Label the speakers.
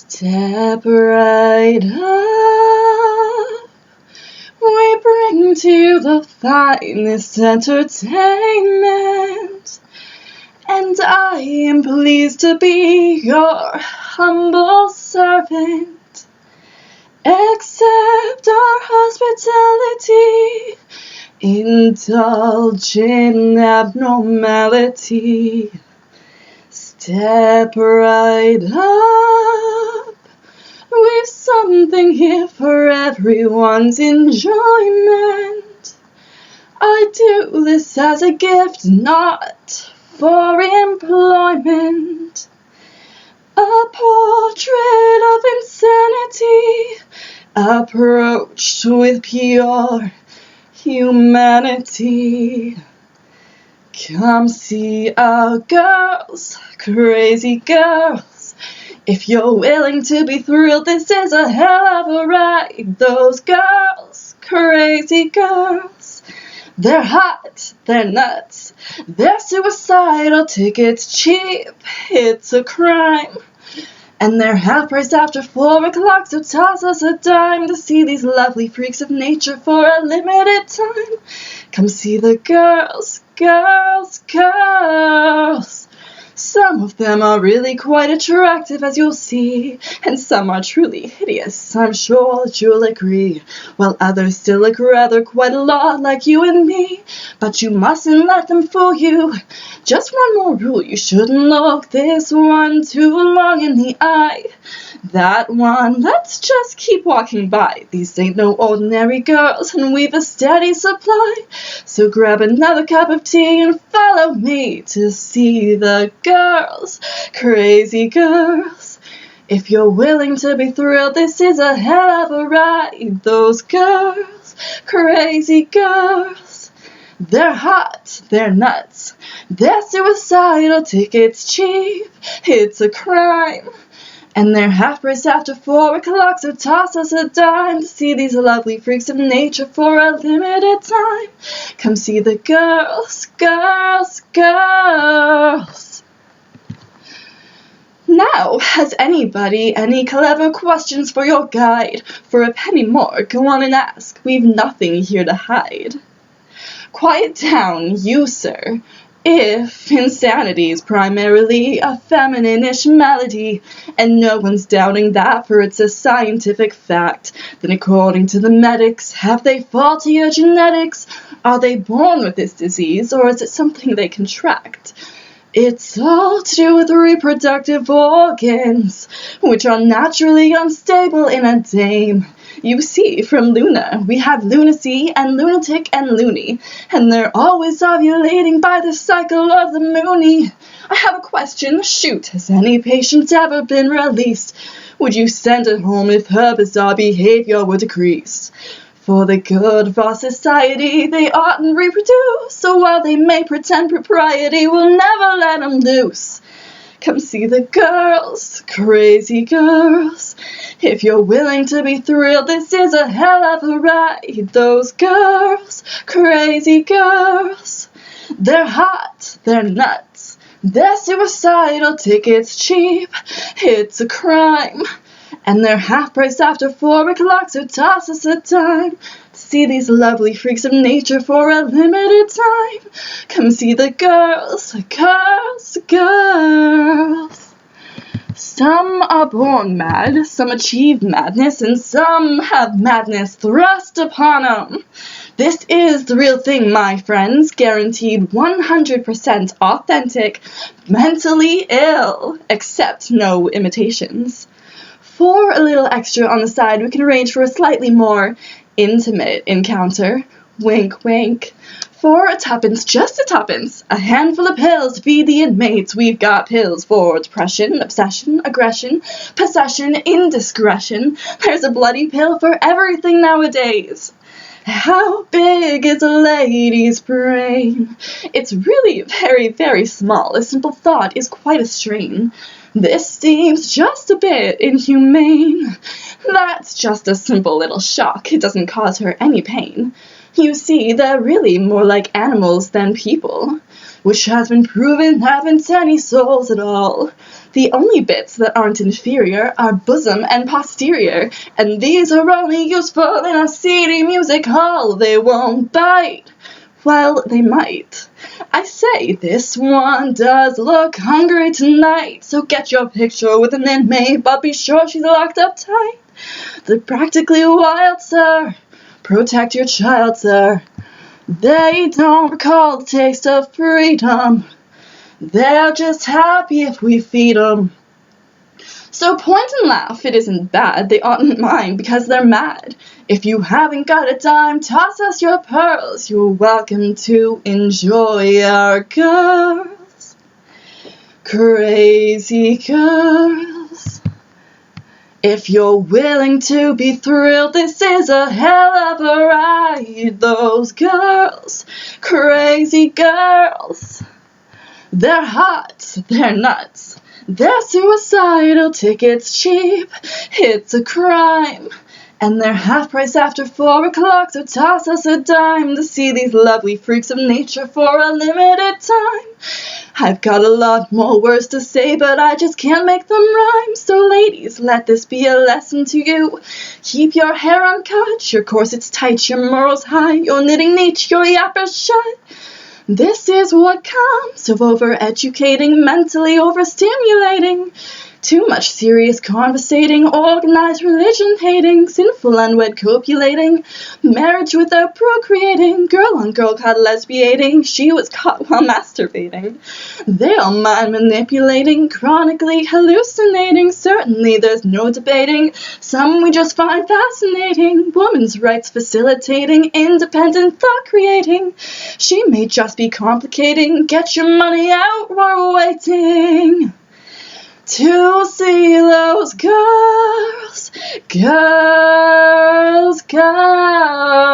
Speaker 1: Step right up, we bring to you the finest entertainment, and I am pleased to be your humble servant. Accept our hospitality, indulge in abnormality. Step right up, we've something here for everyone's enjoyment. I do this as a gift, not for employment. A portrait of insanity, approached with pure humanity. Come see our girls, crazy girls. If you're willing to be thrilled, this is a hell of a ride. Those girls, crazy girls. They're hot, they're nuts, they're suicidal, tickets cheap, it's a crime. And they're half price after 4 o'clock, so toss us a dime to see these lovely freaks of nature for a limited time. Come see the girls, girls, girls. Some of them are really quite attractive, as you'll see, and some are truly hideous, I'm sure that you'll agree, while others still look rather quite a lot like you and me. But you mustn't let them fool you. Just one more rule, you shouldn't look this one too long in the eye. That one, let's just keep walking by. These ain't no ordinary girls, and we've a steady supply. So grab another cup of tea and follow me to see the girls, crazy girls. If you're willing to be thrilled, this is a hell of a ride. Those girls, crazy girls. They're hot, they're nuts, they're suicidal, tickets cheap, it's a crime. And they're half price after 4 o'clock, so toss us a dime to see these lovely freaks of nature for a limited time. Come see the girls, girls, girls. Now, has anybody any clever questions for your guide? For a penny more, go on and ask, we've nothing here to hide. Quiet down, you sir. If insanity is primarily a feminine-ish malady, and no one's doubting that, for it's a scientific fact, then according to the medics, have they faulty your genetics? Are they born with this disease, or is it something they contract? It's all to do with reproductive organs, which are naturally unstable in a dame. You see, from Luna, we have lunacy and lunatic and loony, and they're always ovulating by the cycle of the moony. I have a question, shoot, has any patient ever been released? Would you send her home if her bizarre behavior were decreased? For the good of our society, they oughtn't reproduce, so while they may pretend propriety, we'll never let them loose. Come see the girls, crazy girls. If you're willing to be thrilled, this is a hell of a ride. Those girls, crazy girls. They're hot, they're nuts, they're suicidal, tickets cheap, it's a crime. And they're half price after 4 o'clock, so toss us a dime to see these lovely freaks of nature for a limited time. Come see the girls, girls, girls. Some are born mad, some achieve madness, and some have madness thrust upon them. This is the real thing, my friends, guaranteed 100% authentic, mentally ill, except no imitations. For a little extra on the side, we can arrange for a slightly more intimate encounter. Wink, wink. For a tuppence, just a tuppence, a handful of pills to feed the inmates. We've got pills for depression, obsession, aggression, possession, indiscretion. There's a bloody pill for everything nowadays. How big is a lady's brain? It's really very, very small. A simple thought is quite a strain. This seems just a bit inhumane. That's just a simple little shock. It doesn't cause her any pain. You see, they're really more like animals than people. which has been proven haven't any souls at all. The only bits that aren't inferior are bosom and posterior, and these are only useful in a seedy music hall. They won't bite. Well, they might. I say, this one does look hungry tonight, so get your picture with an inmate, but be sure she's locked up tight. They're practically wild, sir. Protect your child, sir. They don't recall the taste of freedom. They're just happy if we feed 'em. So point and laugh, it isn't bad. They oughtn't mind because they're mad. If you haven't got a dime, toss us your pearls. You're welcome to enjoy our girls. Crazy girls. If you're willing to be thrilled, this is a hell of a ride. Those girls, crazy girls. They're hot, they're nuts, they're suicidal, tickets cheap, it's a crime. And they're half price after 4 o'clock, so toss us a dime to see these lovely freaks of nature for a limited time. I've got a lot more words to say, but I just can't make them rhyme. So ladies, let this be a lesson to you. Keep your hair uncut, your corsets tight, your morals high, your knitting neat, your yappers shut. This is what comes of over-educating, mentally overstimulating. Too much serious conversating, organized religion-hating, sinful unwed copulating, marriage without procreating, girl-on-girl caught lesbiating, she was caught while masturbating. They all mind-manipulating, chronically hallucinating, certainly there's no debating, some we just find fascinating, women's rights facilitating, independent thought creating. She may just be complicating, get your money out, we're waiting to see those girls, girls, girls.